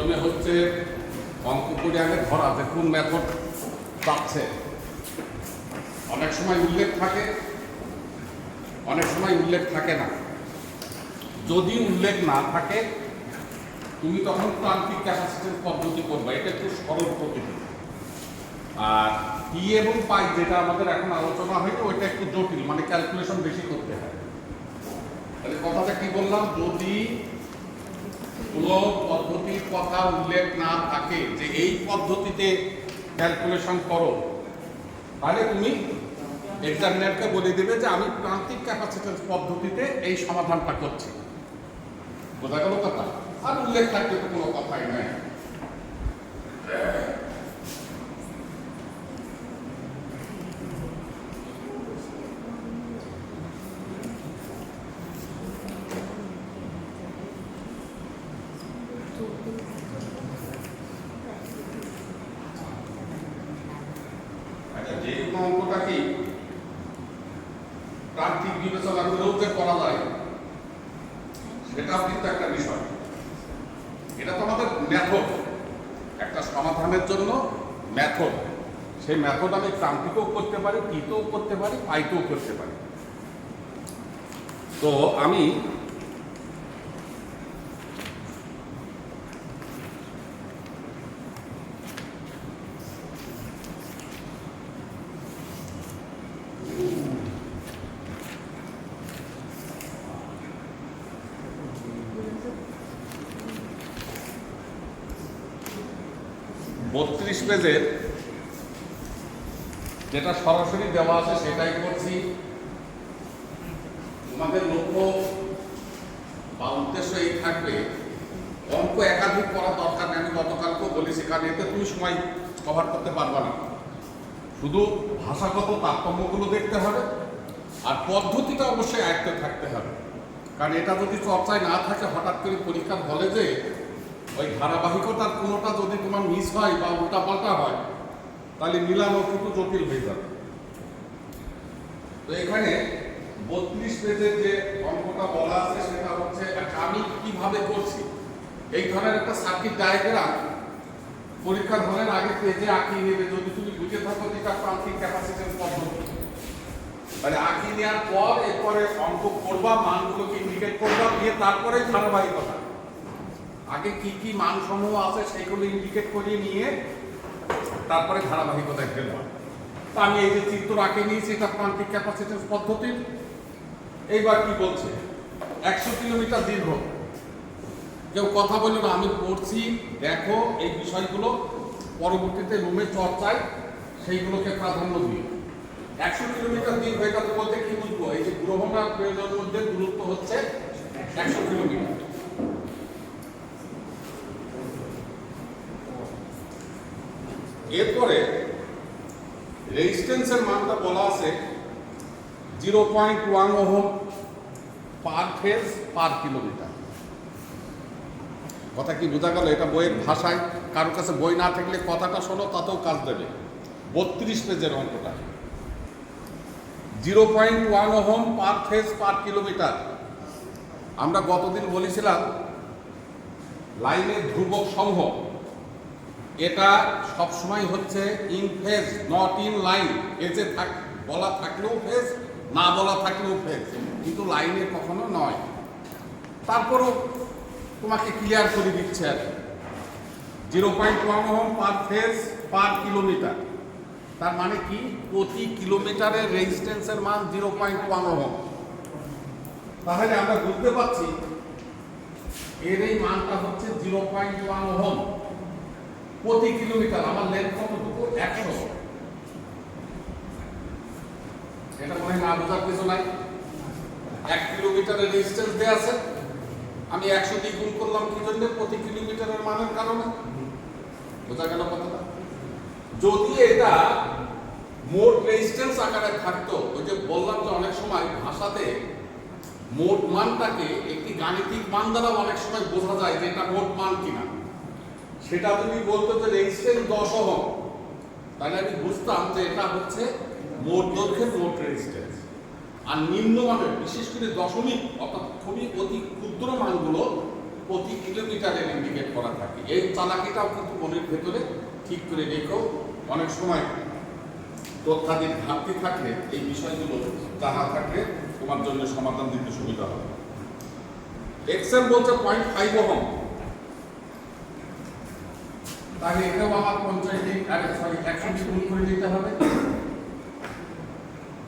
প্রয়োজনে হচ্ছে অঙ্ক করে আগে ধরা যে কোন মেথড পাচ্ছে। অনেক সময় উল্লেখ থাকে, অনেক সময় উল্লেখ থাকে না। যদি উল্লেখ না থাকে তুমি তখন প্রান্তিক ক্যাপাসিট্যান্স পদ্ধতি করবে, এটা একটু সরল প্রকৃতি। আর পি এবং পাই যেটা আমাদের এখন আলোচনা হয়তো ওইটা একটু জটিল, মানে ক্যালকুলেশন বেশি করতে হয়। তাহলে কথাটা কি বললাম, যদি কোনো পদ্ধতির কথা উল্লেখ না থাকে যে এই পদ্ধতিতে ক্যালকুলেশন করো, তাহলে তুমি এক্সামিনারকে বলে দেবে যে আমি প্রান্তিক ক্যাপাসিট্যান্স পদ্ধতিতে এই সমাধানটা করছি। বোঝা গেল কথা? আর উল্লেখ থাকলে তো কোনো কথাই নাই। যে কোনো অঙ্কটা কি প্রান্তিক বিবেচনা করেও যে করা যায় সেটাও কিন্তু একটা বিষয়। এটা তো আমাদের মেথড, একটা সমাধানের জন্য মেথড। সেই মেথড আমি প্রান্তিকও করতে পারি, পিতেও করতে পারি, পাইতেও করতে পারি। তো আমি বত্রিশ পেজের যেটা সরাসরি দেওয়া আছে সেটাই করছি। তোমাদের লক্ষ্য বা উদ্দেশ্য এই থাকবে, অঙ্ক একাধিক করার দরকার নেই। আমি গতকালকেও বলেছি, কারণ এতে তুমি সময় কভার করতে পারবা না। শুধু ভাষাগত তারতম্যগুলো দেখতে হবে আর পদ্ধতিটা অবশ্যই আয়ত্তে থাকতে হবে। কারণ এটা যদি চর্চায় না থাকে, হঠাৎ করে পরীক্ষার হলে যে ওই ধারাবাহিকতার কোনোটা যদি তোমার মিস হয় বা উল্টাপাল্টা হয়, তাহলে মিলানো কিন্তু জটিল হয়ে যাবে। তো এখানে 32 পেজের যে অঙ্কটা বলা আছে সেটা হচ্ছে আমি কিভাবে করছি। এই ধরনের একটা সার্কিট ডায়াগ্রাম পরীক্ষার হলের আগে পেজে আঁকিয়ে নেবে, যদি তুমি বুঝে থাকো যে এটা প্রান্তিক ক্যাপাসিট্যান্স পদ্ধতি। মানে আঁকিয়ে নেওয়ার পর এরপরে অঙ্ক করবা, মানগুলোকে ইন্ডিকেট করবা, দিয়ে তারপরে ধারাবাহিকতা। আগে কি কি মান সমূহ আছে সেইগুলো ইন্ডিকেট করিয়ে নিয়ে তারপরে ধারাবাহিকতায় ফেলবা। তা আমি এই যে চিত্র আঁকে নিয়েছি, এটা প্রান্তিক ক্যাপাসিট্যান্স পদ্ধতি। এইবার কি বলছে, 100 কিলোমিটার দীর্ঘ। কেউ কথা বললো না, আমি পড়ছি, দেখো এই বিষয়গুলো পরবর্তীতে রুমে চর্চায় সেইগুলোকে প্রাধান্য দিই। 100 কিলোমিটার দীর্ঘ এটা বলতে কি বুঝবো, এই যে গ্রহণ আর প্রয়োজনের মধ্যে দূরত্ব হচ্ছে 100 কিলোমিটার। এরপরে রেজিস্ট্যান্সের মানটা বলা আছে 0.1 ওহম পার ফেজ পার কিলোমিটার। কথা কি বোঝা গেল? এটা বইয়ের ভাষায়, কারোর কাছে বই না থাকলে কথাটা শোনো, তাতেও কাজ দেবে। 32 পেজের অঙ্কটা 0.1 ওহম পার ফেজ পার কিলোমিটার। আমরা গতদিন বলেছিলাম লাইনের ধ্রুবক সমূহ, এটা সবসময় হচ্ছে in phase, not in line. এতে বলা থাকলেও ফেজ, না বলা থাকলেও ফেজ, কিন্তু লাইনে কখনো নয়। তারপরও তোমাকে ক্লিয়ার করে দিচ্ছে আর 0.1 ওহম পার ফেজ পার কিলোমিটার। তার মানে কি, প্রতি কিলোমিটারের রেজিস্ট্যান্সের মান 0.1 ওহম। তাহলে আমরা বুঝতে পারছি এর এই মানটা হচ্ছে 0.1 ওহম প্রতি কিলোমিটার। আমার লেন্থ কতটুকু? 100। এটা মনে হয় না বোঝার কিছু নাই। 1 কিলোমিটারের রেজিস্ট্যান্স দেওয়া আছে, আমি 100 দিয়ে গুণ করলাম কি জন্য? প্রতি কিলোমিটারের মানের কারণে। বোঝা গেল কথাটা? যদি এটা মোট রেজিস্ট্যান্স আকারে থাকতো, ওই যে বললাম যে অনেক সময় ভাষাতে মোট মানটাকে একটি গাণিতিক মান দ্বারা অনেক সময় বোঝা যায় যে এটা মোট মান কিনা। সেটা তুমি বলতো যে রেজিস্ট্যান্স 10 ওহম, তাহলে আমি বুঝতাম যে এটা হচ্ছে মোট দৈর্ঘ্যের মোট রেজিস্ট্যান্স। আর নিম্ন মানের, বিশেষ করে দশমিক অর্থাৎ খুবই অতি ক্ষুদ্র মানগুলো প্রতি কিলোমিটারে ইন্ডিকেট করা থাকে। এই চালাকিটাও কিন্তু মনের ভেতরে ঠিক করে রেখেও অনেক সময় তথ্যাদির ঘাটতি থাকলে এই বিষয়গুলো জানা থাকলে তোমার জন্য সমাধান দিতে সুবিধা হবে। এক্সেল বলছে 0.5 ওহম, তাহলে এটাও আমার 100 গুণ করে দিতে হবে।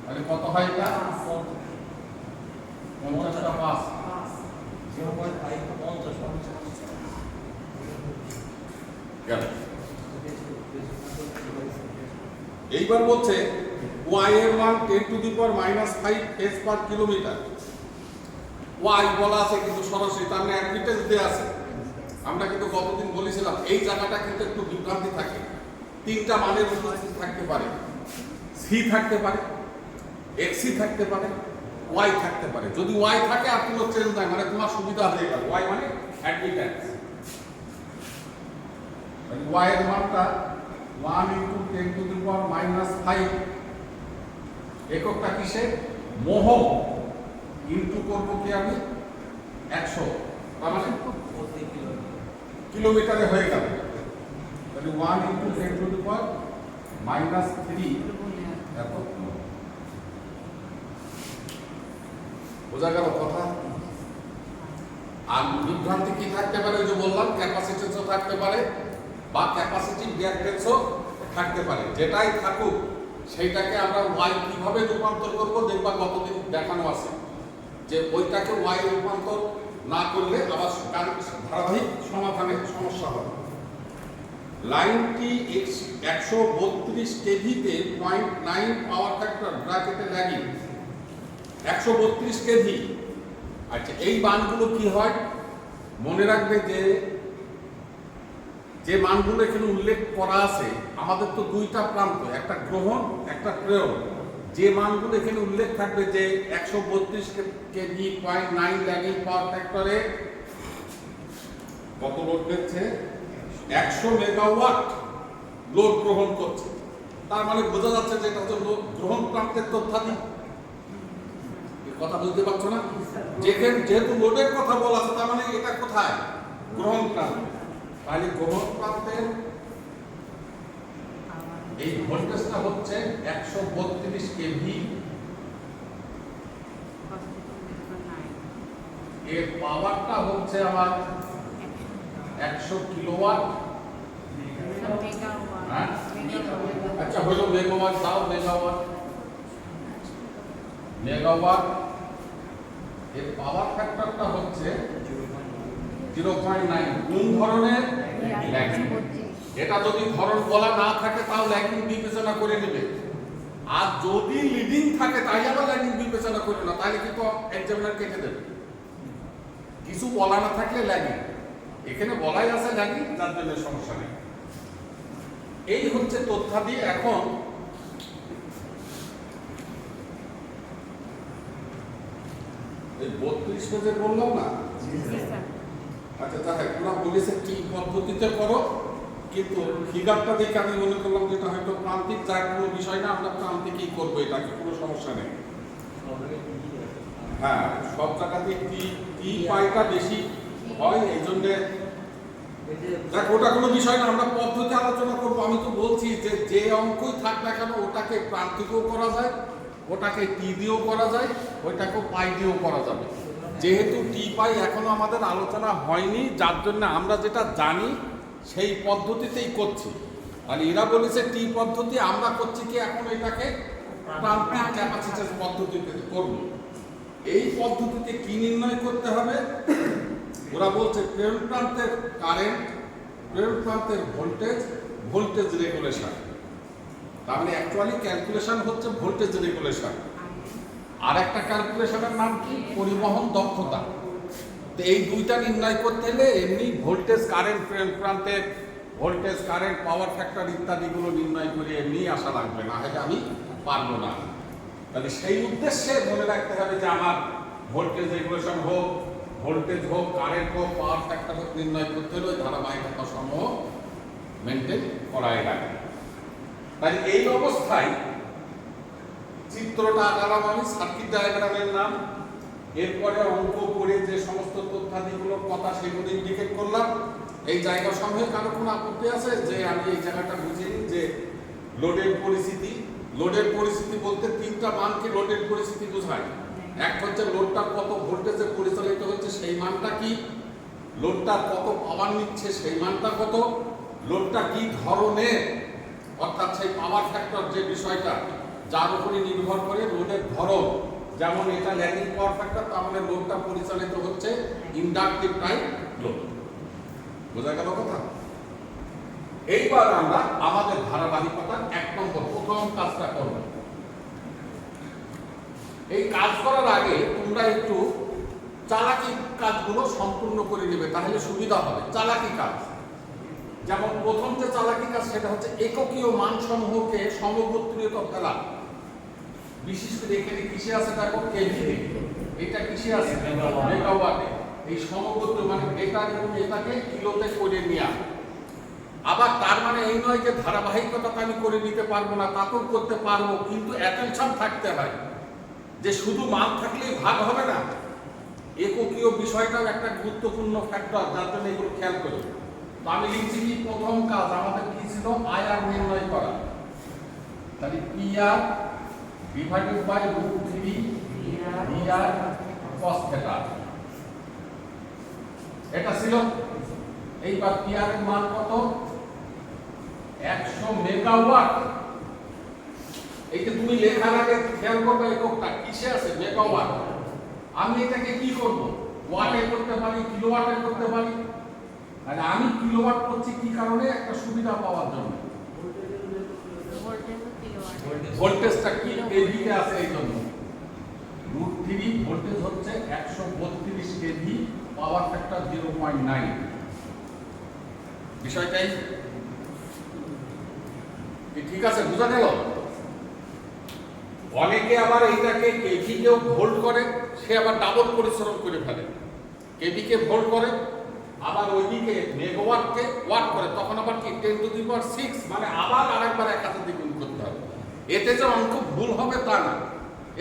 তাহলে কত হয় এটা? 50টা 5 গেল। এইবার বলছে y এর মান 10⁻⁵ s পার কিলোমিটার। y বলা আছে কিন্তু সরাসরি তার মানে অ্যাডমিটেন্স দেয়া আছে। আমরা কিন্তু গতদিন বলেছিলাম এই জায়গাটা কিন্তু একটু বিভ্রান্তি থাকে। তিনটা মানের উপস্থিত থাকতে পারে, c থাকতে পারে, xc থাকতে পারে, y থাকতে পারে। যদি y থাকে আর কোনো চেঞ্জ নাই, মানে তোমার সুবিধা হয়ে গেল। y মানে অ্যাডমিটেন্স। y এর মানটা 1 × 10⁻⁵ এককটা কিসে? মোহম। ইনটু করবো কি আমি 100, তার মানে কিলোমিটারে হয়ে গেল। তাহলে 1 × 10⁻³ এত। বোঝা গেল কথা? আর বিভ্রান্তি কি থাকতে পারে? ওই যে বললাম ক্যাপাসিটেন্সও থাকতে পারে বা ক্যাপাসিটিভ রিঅ্যাক্ট্যান্সও থাকতে পারে। যেটাই থাকুক সেইটাকে আমরা y কিভাবে রূপান্তর করব দেখবা গতদিন দেখানো আছে যে ওইটাকে y রূপান্তর না করলে আবার ধারাবাহিক সমাধানে সমস্যা হবে। লাইনটি 132 কেভিতে 0.9 পাওয়ার ফ্যাক্টর ব্র্যাকেটে ল্যাগিং 132 কেভি। আচ্ছা, এই মানগুলো কি হয় মনে রাখবে যে মানগুলো এখানে উল্লেখ করা আছে, আমাদের তো দুইটা প্রান্ত, একটা গ্রহণ একটা প্রেরণ। যে মানগুলো এখানে উল্লেখ থাকবে যে 132 কেভি 0.9 ল্যাগিং পাওয়ার ফ্যাক্টরে কত লোড নিচ্ছে? 100 মেগাওয়াট লোড গ্রহণ করছে। তার মানে বোঝা যাচ্ছে যে এটা হচ্ছে গ্রহণ প্রান্তের তথ্যাদি। কথা বুঝতে পারছো না? যেহেতু লোডের কথা বলা আছে তার মানে এটা কোথায়? গ্রহণ প্রান্ত। তাহলে গ্রহণ প্রান্তের এই ভোল্টেজটা হচ্ছে 132 কেভি, এর পাওয়ারটা হচ্ছে আমার 100 কিলোওয়াট। আচ্ছা হলো মেগাওয়াট, দাও মেগাওয়াট। এর পাওয়ার ফ্যাক্টরটা হচ্ছে 0.9। কোন ধরনের? ল্যাগিং। এটা যদি ধরন বলা না থাকে তাও ল্যাগিং বিবেচনা করে নেবে, আর যদি লিডিং থাকে তাই আবার ল্যাগিং বিবেচনা করে না, তাহলে কিন্তু এক্সামিনার কেটে দেবে। কিছু বলা না থাকলে ল্যাগিং, এখানে বলাই আছে ল্যাগিং, যার জন্য সমস্যা নেই। এই হচ্ছে তথ্যাদি। এখন এই 32 পেজে বললাম না? আচ্ছা তাহলে পুরো বলেছে কি পদ্ধতিতে করো, কিন্তু ফিগারটা দেখে আমি মনে করলাম যে এটা হয়তো প্রান্তিক, যার কোনো বিষয় না, আমরা প্রান্তিকই করবো, এটাকে কোনো সমস্যা নেই। হ্যাঁ, সব জায়গাতে টি পাইটা বেশি হয়, এই জন্য দেখ ওটা কোনো বিষয় না, আমরা পদ্ধতি আলোচনা করবো। আমি তো বলছি যে অঙ্কই থাক না কেন ওটাকে প্রান্তিকও করা যায়, ওটাকে টি দিয়েও করা যায়, ওইটাকেও পাই দিয়েও করা যাবে। যেহেতু টি পাই এখনো আমাদের আলোচনা হয়নি, যার জন্য আমরা যেটা জানি সেই পদ্ধতিতেই করছি। আর এরা বলেছে টি পদ্ধতি, আমরা করছি কি এখন এটাকে প্রান্তিক ক্যাপাসিট্যান্স পদ্ধতিতে করব। এই পদ্ধতিতে কি নির্ণয় করতে হবে? ওরা বলছে প্রেরণ প্রান্তের কারেন্ট, প্রেরণ প্রান্তের ভোল্টেজ রেগুলেশন। তার মানে অ্যাকচুয়ালি ক্যালকুলেশন হচ্ছে ভোল্টেজ রেগুলেশন। আর একটা ক্যালকুলেশনের নাম কি? পরিবহন দক্ষতা। তো এই দুইটা নির্ণয় করতে হলে এমনি ভোল্টেজ কারেন্ট, প্রেরণ প্রান্তের ভোল্টেজ কারেন্ট পাওয়ার ফ্যাক্টর ইত্যাদিগুলো নির্ণয় করে এমনি আসা লাগবে, না হলে আমি পারবো না। তাহলে সেই উদ্দেশ্যে মনে রাখতে হবে যে আমার ভোল্টেজ রেগুলেশন হোক, ভোল্টেজ হোক, কারেন্ট হোক, পাওয়ার ফ্যাক্টর হোক, নির্ণয় করতে হলে ধারাবাহিকতা সমূহ মেনটেন করাই লাগে। তাই এই অবস্থায় চিত্রটা আঁকালাম আমি, সার্কিট ডায়াগ্রামের নাম এরপরে অঙ্ক করে যে সমস্ত তথ্যাদিগুলোর কথা সেগুলো ইন্ডিকেট করলাম। এই জায়গা সমূহে কারো কোনো আপত্তি আছে যে আমি এই জায়গাটা বুঝিয়ে নিই যে লোডের পরিস্থিতি? লোডের পরিস্থিতি বলতে তিনটা মানকে লোডের পরিস্থিতি বোঝায়। এক হচ্ছে লোডটা কত ভোল্টেজে পরিচালিত হচ্ছে সেই মানটা কি, লোডটা কত পাওয়ার নিচ্ছে সেই মানটা কত, লোডটা কি ধরনের, অর্থাৎ সেই পাওয়ার ফ্যাক্টর যে বিষয়টা যার উপরই নির্ভর করে লোডের ধরন। যেমন এটা ল্যাগিং পাওয়ার ফ্যাক্টর, তার মানে লোডটা পরিচালিত হচ্ছে ইন্ডাকটিভ টাইপ লোড। বোঝা গেল কথা? এইবার আমরা আমাদের ধারাবাহিকতার 1 নম্বর প্রথম কাজটা করব। এই কাজ করার আগে তোমরা একটু চালাকি কাজগুলো সম্পূর্ণ করে নেবে, তাহলে সুবিধা হবে। চালাকি কাজ, যেমন প্রথম যে চালাকি কাজ সেটা হচ্ছে এককীয় মানসমূহকে সমগোত্রীয়ত ফেলা। বিশেষ করে এখানে কিসে আছে দেখো, কেভি। এটা কিসে আছে? মেগাওয়াটে। এই সমগোত্র মানে এটা এবং এটাকে কিলোতে করে নেওয়া। আবার তার মানে এই নয় যে ধারাবাহিকতা আমি করে নিতে পারবো না, তাকেও করতে পারবো, কিন্তু অ্যাটেনশন থাকতে হয় যে শুধু মান থাকলেই ভাগ হবে না। এককীয় বিষয়টাও একটা গুরুত্বপূর্ণ ফ্যাক্টর, যার জন্য এগুলো খেয়াল করি। তো আমি লিখছি কি, প্রথম কাজ আমাদের কি ছিল? আয়ার নির্ণয় করা। তাহলে PR divided by √3 VR cos θ, এটা ছিল। এইবার পিআর এর মান কত? 100 মেগাওয়াট। এইটা তুমি লেখার আগে খেয়াল করবে এককটা কিসে আছে, মেগাওয়াট। আমি এটাকে কি করব? ওয়াটে করতে পারি, কিলোওয়াটে করতে পারি। মানে আমি কিলোওয়াট করছি কি কারণে? একটা সুবিধা পাওয়ার জন্য। ভোল্টেজটা কি কেভিতে আছে এই জন্য। √3 ভোল্টেজ হচ্ছে 132 কেভি, পাওয়ার ফ্যাক্টর 0.9। বিষয়টাই ঠিক আছে, বোঝা গেল? অনেকে আবার এইটাকে কেভি কেও ভোল্ট করে, সে আবার ডাবল পরিশ্রম করে ফেলে। কেভি কে ভোল্ট করে, আবার ওইদিকে মেগাওয়াটকে ওয়াট করে, তখন আবার কি 10⁶, মানে আবার আরেকবার 1000 দিয়ে গুণ করতে হবে। এতে যে অঙ্ক ভুল হবে তা না,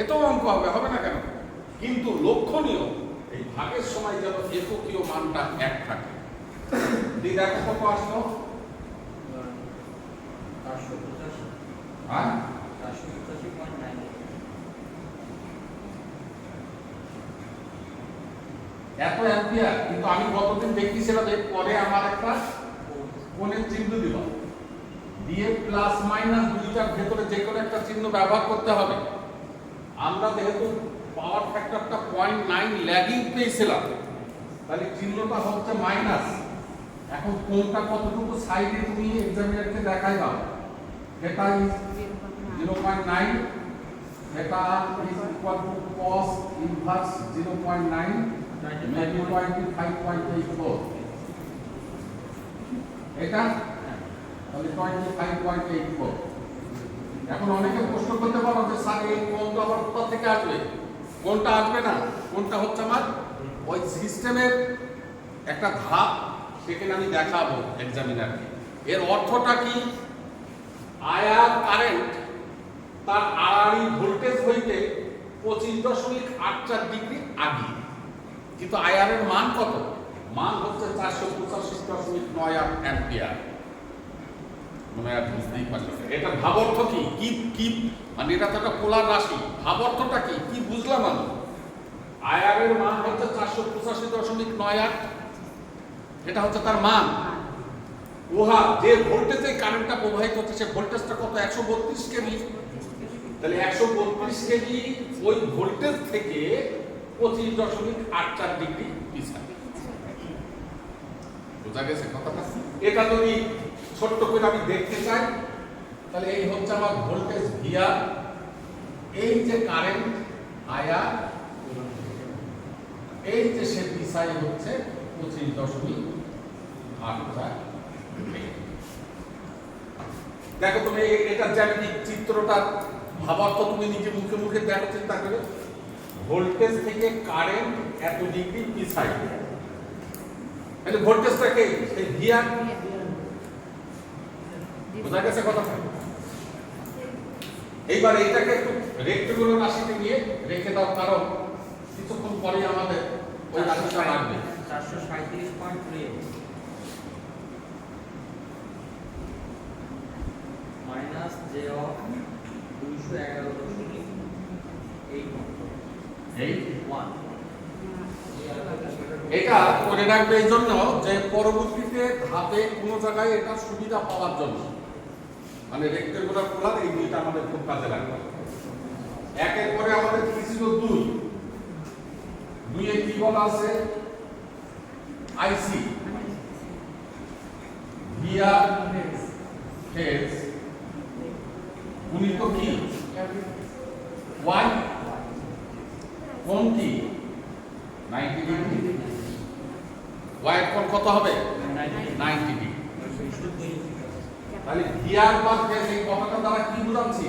এতেও অঙ্ক হবে, হবে না কেন? কিন্তু লক্ষণীয় এই ভাগের সময় যেন এককীয় মানটা 1 থাকে। দেখো কত আসলো? 485। হ্যাঁ, 485.9। এত অ্যাম্পিয়ার। কিন্তু আমি গতদিন দেখিয়েছিলাম এর পরে আমার একটা কোণের চিহ্ন দিলাম, দিয়ে প্লাস মাইনাস দুইটার ভেতরে যে কোনো একটা চিহ্ন ব্যবহার করতে হবে। আমরা যেহেতু পাওয়ার ফ্যাক্টরটা 0.9 ল্যাগিং পেয়েছিলাম, তাহলে চিহ্নটা হচ্ছে মাইনাস। এখন কোণটা কতটুকু সাইডে তুমি এক্সামিনারকে দেখাই দাও। এটা 0.9, এটা is equal to cos inverse 0.9 maybe 25.84। এটা তাহলে 25.84। এখন অনেকে প্রশ্ন করতে পারো যে স্যার এই কোণটা আবার কোথা থেকে আসবে? কোণটা আসবে না, কোণটা হচ্ছে আমার ওই সিস্টেমের একটা ধাপ, সেখানে আমি দেখাবো এক্সামিনারকে। এর অর্থটা কি? আয়ার কারেন্ট তার আড়াআড়ি ভোল্টেজ হইতে 25.84 ডিগ্রি আগে, কিন্তু আয়ার এর মান কত? মান হচ্ছে 485.98 অ্যাম্পিয়ার। মনে হয় বুঝতেই পারছি। এটা ভাবার্থ কি? কি মানে এটা তো একটা পোলার রাশি, ভাবার্থটা কি? কি বুঝলাম আমি? আয়ার এর মান হচ্ছে 485.98, এটা হচ্ছে তার মান। ওহা যে ভোল্টেজে কারেন্টটা প্রবাহিত হচ্ছে সে ভোল্টেজটা কত? 132 কেভি। তাহলে 132 কেভি ওই ভোল্টেজ থেকে 25.84 ডিগ্রি পিছায়। বোঝা গেছে কথাটা? এটা যদি ছোট্ট করে আমি দেখতে চাই, তাহলে এই হচ্ছে আমার ভোল্টেজ ভিআর, এই যে কারেন্ট আয়ার, এই যে সে পিছায় হচ্ছে 25.84। দেখো তুমি এটা জ্যামিতিক চিত্রটা ভাবার্থ তুমি নিজে মুখে মুখে দেখো, চিন্তা করে। ভোল্টেজ থেকে কারেন্ট এত ডিগ্রি পিছায়, তাহলে ভোল্টেজটাকে সেই ভিআর। বোঝা গেছে কথা? এইবার এইটাকে একটু রেক্টেঙ্গুলার রাশিতে নিয়ে রেখে দাও, কারণ কিছুক্ষণ পরে আমাদের ওই রাশিটা লাগবে। 437.2 মাইনাস জে অফ 211.81 এটা করে রাখবে এই জন্য যে পরবর্তীতে ধাপে কোনো জায়গায় এটা সুবিধা পাওয়ার জন্য, মানে রেক্টেঙ্গুলার পোলার এই দুইটা আমাদের খুব কাজে লাগবে। একের পরে আমাদের কি ছিল? দুইয়ে কি বলা আছে? আইসি গিয়ার ফেজ গুণিত কি ওয়াই কোণ কি 90 ডিগ্রি। ওয়াই এর কোণ কত হবে? 90 ডিগ্রি। তাহলে গিয়ার বা ফেজ এই কথাটা দ্বারা কি বোঝাচ্ছি?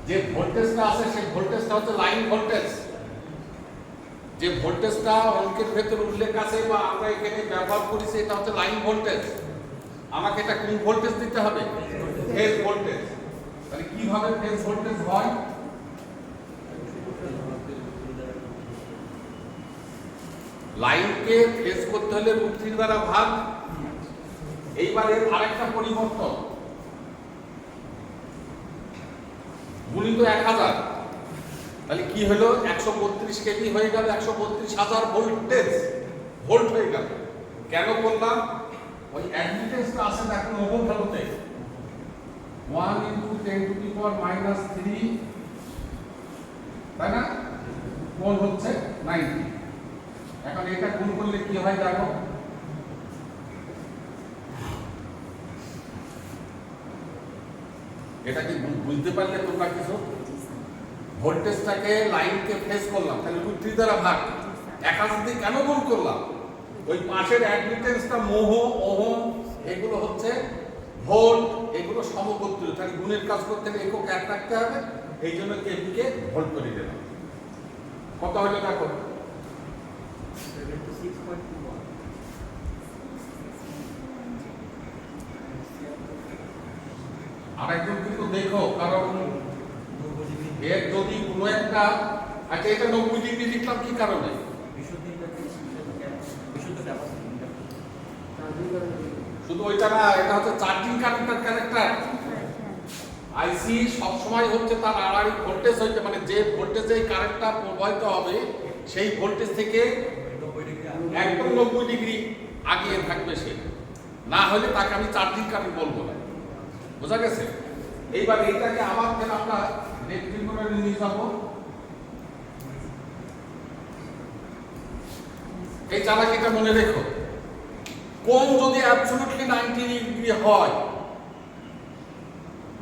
যে ভোল্টেজটা আছে সেই ভোল্টেজটা হচ্ছে লাইন ভোল্টেজ। যে ভোল্টেজটা অঙ্কের ভেতর উল্লেখ আছে বা আমরা এখানে ব্যবহার করেছি এটা হচ্ছে লাইন ভোল্টেজ। আমাকে এটা কোন ভোল্টেজ দিতে হবে? Phase voltage. তাহলে কিভাবে ফেজ ভোল্টেজ হয়? লাইনকে ফেজ করতে হলে √3 দ্বারা ভাগ। এইবারে আরেকটা পরিবর্তন, গুণিত 1000। তাহলে কি হলো? 132 কেভি হয়ে গেল, 132,000 ভোল্টেজ ভোল্ট হয়ে গেল। কেন বললাম? ওই অ্যাডমিটেন্সটা আছে দেখো ওহম ভ্যালুতে 1 × 10⁻³ তাই না? কোণ হচ্ছে 90। এখন এটা গুণ করলে কি হয় দেখো, এটা কি বুঝতে পারলে তোমরা কিছু? ভোল্টেজটাকে লাইনকে ফেজ করলাম, তাহলে √3 দ্বারা ভাগ। 1000 দিয়ে কেন গুণ করলাম? ওই পাশের অ্যাডমিটেন্সটা মোহ ওহম এগুলো হচ্ছে ভোল্ট, এগুলো সমগোত্রীয়। তাহলে গুণের কাজ করতে গেলে একক এক রাখতে হবে, এই জন্য কেভিকে ভোল্ট করে দিলাম। কত হলো দেখো? 76.21 আরেকজন কিন্তু দেখো, কারণ এর যদি কোনো একটা, আচ্ছা এটা 90 ডিগ্রি লিখলাম কি কারণে? শুধু ওইটা না, এটা হচ্ছে চার্জিং কানেক্টর ক্যারেক্টার। আইসি সব সময় হচ্ছে তার আড়াআড়ি ভোল্টেজ হইতে, মানে যে ভোল্টেজে এই কারেন্টটা প্রবাহিত হবে সেই ভোল্টেজ থেকে একদম 90 ডিগ্রি আগিয়ে থাকবে সে, না হলে তাকে আমি চার্জিং কারেন্ট বলবো না। বোঝা গেছে? এইবার এইটাকে আবার ফের আমরা রেক্টেঙ্গুলারে নিয়ে যাব। এই চালাকিটা মনে রেখো, কোণ যদি অ্যাবসলিউটলি 90 ডিগ্রি হয়,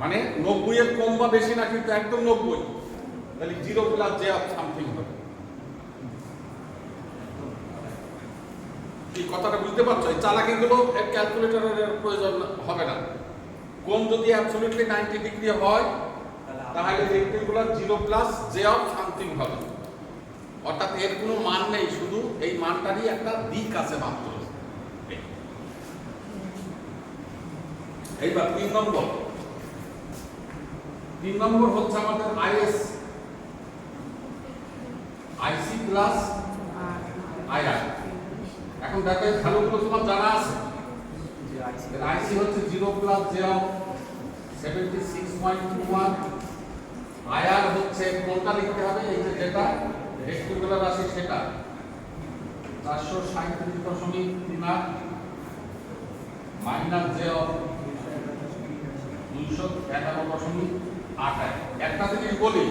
মানে 90 এর কম বা বেশি না, কিন্তু একদম 90, তাহলে 0 + j অফ সামথিং হবে। কি কথাটা বুঝতে পারছো? এই চালাকিগুলো ক্যালকুলেটরের প্রয়োজন হবে না। কোণ যদি অ্যাবসলিউটলি 90 ডিগ্রি হয় তাহলে রেক্টেঙ্গুলার 0 + j অফ সামথিং হবে। অর্থাৎ এর কোনো মান নেই, শুধু এই মানটারই একটা দিক আছে মাত্র। এইবার 3 নম্বর হচ্ছে আমাদের আইএস, আইসি প্লাস আইআর। এখন দেখো এই ভ্যালুগুলো তোমার জানা আছে। আইসি হচ্ছে 0 + j অফ 76.21, আইআর হচ্ছে কোনটা লিখতে হবে? এই যে যেটা রেক্টেঙ্গুলার রাশি সেটা 437.38 মাইনাস j অফ 211.28। একটা জিনিস বলি,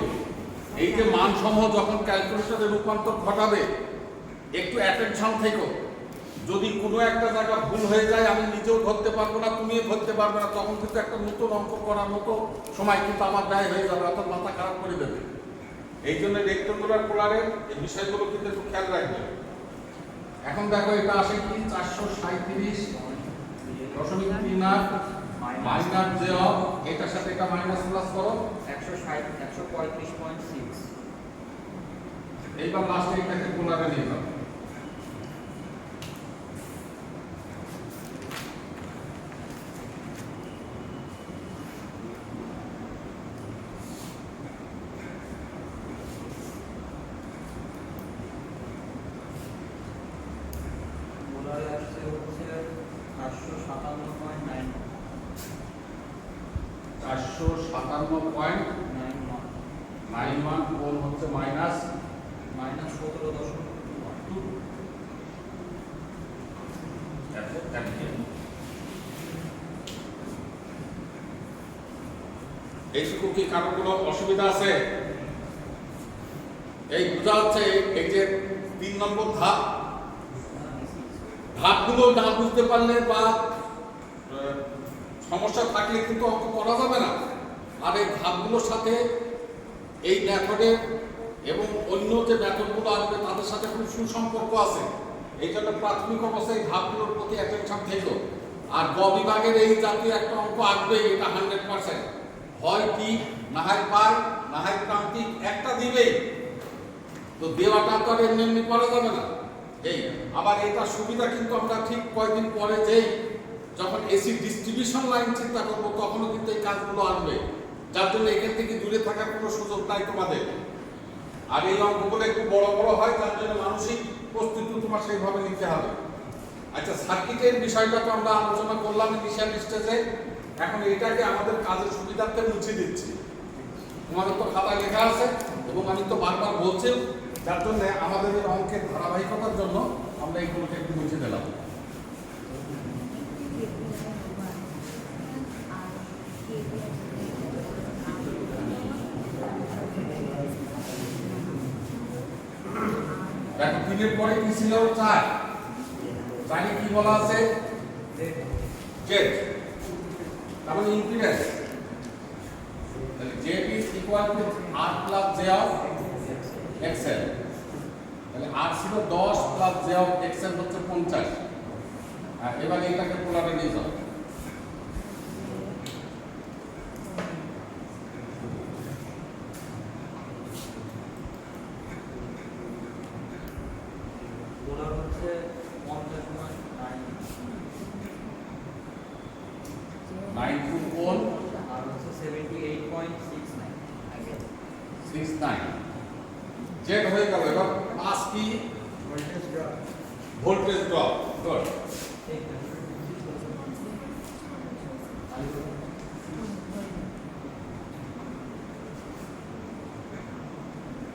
এই যে মানসমূহ যখন ক্যালকুলেটরে রূপান্তর ঘটাবে একটু অ্যাটেনশন থেকো। যদি কোনো একটা জায়গা ভুল হয়ে যায় আমি নিজেও ধরতে পারবো না, তুমিও ধরতে পারবে না, তখন কিন্তু একটা নতুন অঙ্ক করার মতো সময় কিন্তু আমার ব্যয় হয়ে যাবে, অর্থাৎ মাথা খারাপ করে দেবে। এই জন্য রেক্টেঙ্গুলার পোলারের এই বিষয়গুলো কিন্তু একটু খেয়াল রাখবে। এখন দেখো এটা আসে কি 437.38 মাইনাস j অফ, এটার সাথে এটা মাইনাস প্লাস করো 135.6। এইবার লাস্টে এটাকে পোলারে নিয়ে যাও। 457.9 457.91 কোণ হচ্ছে মাইনাস মাইনাস 17.2 এইটুকু কি কারো কোনো অসুবিধা আছে? এই বোঝা হচ্ছে এই যে 3 নম্বর ধাপগুলো না বুঝতে পারলে বা সমস্যা থাকলে কিন্তু অঙ্ক করা যাবে না। আর এই ধাপগুলোর সাথে এই মেথডের এবং অন্য যে মেথডগুলো আসবে তাদের সাথে খুব সুসম্পর্ক আছে। এই জন্য প্রাথমিক অবস্থায় এই ধাপগুলোর প্রতি অ্যাটেনশন থেকো। আর গ বিভাগের এই জাতীয় একটা অঙ্ক আসবে, এটা 100%। হয় কি না হয় পাই না হয় প্রান্তিক, একটা দিবেই। তো দেওয়াটা তো আর এমনি এমনি করা যাবে না। এই আবার এটা সুবিধা কিন্তু আমরা ঠিক কয়েকদিন পরে যেই যখন এসি ডিস্ট্রিবিউশন লাইন চিন্তা করবো তখনও কিন্তু এই কাজগুলো আসবে, যার জন্য এখান থেকে দূরে থাকার কোনো সুযোগ নাই তোমাদের। আর এই অঙ্কগুলো একটু বড় বড় হয়, যার জন্য মানসিক প্রস্তুতি তোমার সেইভাবে নিতে হবে। আচ্ছা, সার্কিটের বিষয়টা তো আমরা আলোচনা করলাম ইনিশিয়াল স্টেজে। এখন এটাকে আমাদের কাজের সুবিধার্থে মুছে দিচ্ছি। তোমাদের তো খাতায় লেখা আছে এবং আমি তো বারবার বলছি, যার জন্য আমাদের এই অঙ্কের ধারাবাহিকতার জন্য আমরা এইগুলোকে একটু মুছে দিলাম। দেখো 3 এর পরে কি ছিল? 4। জানি কি বলা আছে? জেড, তার মানে ইম্পিডেন্স। তাহলে Z is equal to R plus J of XL. তাহলে আর ছিল 10 প্লাস জে অফ এক্সএল হচ্ছে 50। আর এবার এটাকে পোলারে নিয়ে যাও। পোলার হচ্ছে 50.9 9 কোণ আর হচ্ছে 78.69 69 জেড হয়ে গেল। এবার পাস কি? Voltage drop voltage drop. Good.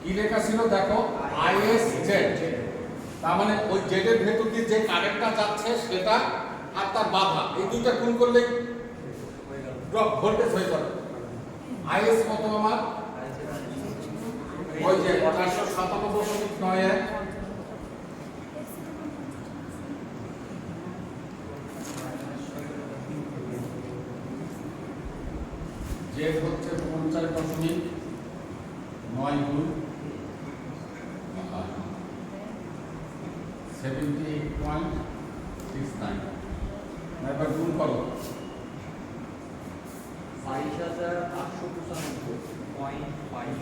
কি লেখা ছিল দেখো? Is Z. তার মানে ওই জেডের ভেতর দিয়ে যে কারেন্টটা যাচ্ছে সেটা আর তার বাধা, এই দুইটা গুণ করলে ড্রপ ভোল্টেজ হয়ে যাবে। আইএস কত আমার? ওই যে 457.91। জেড হচ্ছে 50.9 গুণ 78.69। এবার গুণ করো। 2295.5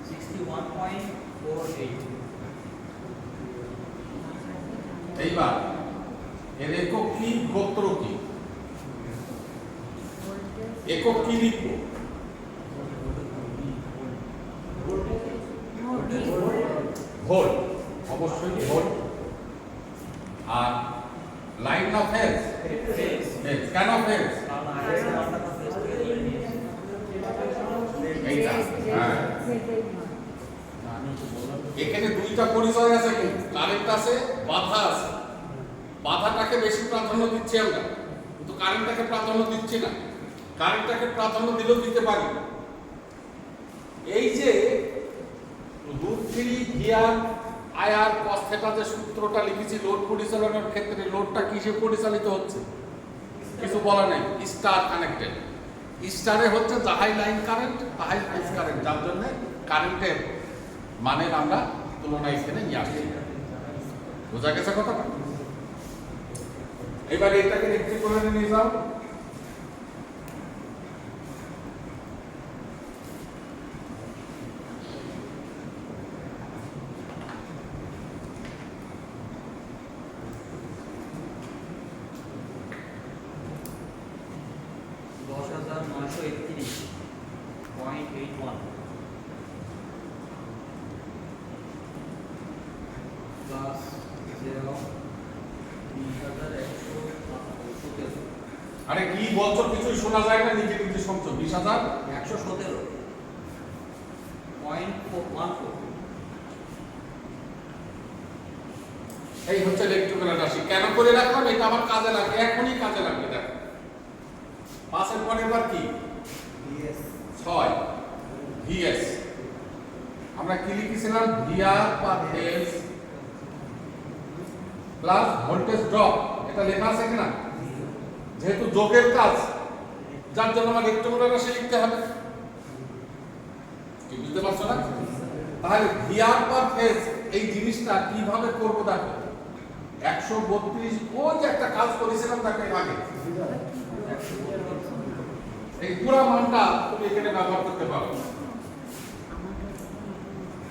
61.48 এইবার এর একক কি, গোত্র কি? একক কি লিখবো? ভোল্ট, অবশ্যই ভোল্ট। আর লাইন অফ ফেজ, কেন ফেজ? এইটা, হ্যাঁ। এখানে দুইটা পরিচয় আছে, কিন্তু কারেন্ট আছে, বাধা আছে। বাধাটাকে বেশি প্রাধান্য দিচ্ছি আমরা, কিন্তু কারেন্টটাকে প্রাধান্য দিচ্ছি না। কারেন্টটাকে প্রাধান্য দিলেও দিতে পারি। এই যে √3 ভিআর আইআর cos θ যে সূত্রটা লিখেছি লোড পরিচালনার ক্ষেত্রে, লোডটা কিসে পরিচালিত হচ্ছে কিছু বলা নেই। স্টার কানেক্টেড, স্টারে হচ্ছে যাহাই লাইন কারেন্ট তাহাই ফেজ কারেন্ট, যার জন্য কারেন্টের মানের আমরা তুলনা এখানে নিয়ে আসছি। বোঝা গেছে কথাটা? এবার এটাকে একটু করে নিয়ে যাও। প্লাস 20,117 আরে কি বলছো কিছুই শোনা যায় না, নিজে নিজে শুনছো। 20,000 117.14 এই হচ্ছে ইলেকট্রিক্যাল রাশি। কেন করে রাখলাম? এটা আমার কাজে লাগবে, এখনই কাজে লাগবে। দেখো 5 এর পরে এবার কি? VS 6 VS. আমরা কি লিখেছিলাম? VR per phase plus voltage drop. এটা লেখা আছে কিনা? যেহেতু যোগের কাজ, যার জন্য আমার ইলেকট্রিক্যাল রাশি লিখতে হবে। কি বুঝতে পারছো না? তাহলে ভিআর পার ফেজ এই জিনিসটা কিভাবে করব? দেখো 132 ওই যে একটা কাজ করেছিলাম তাকে আগে, এই পুরো মানটা তুমি এখানে ব্যবহার করতে পারো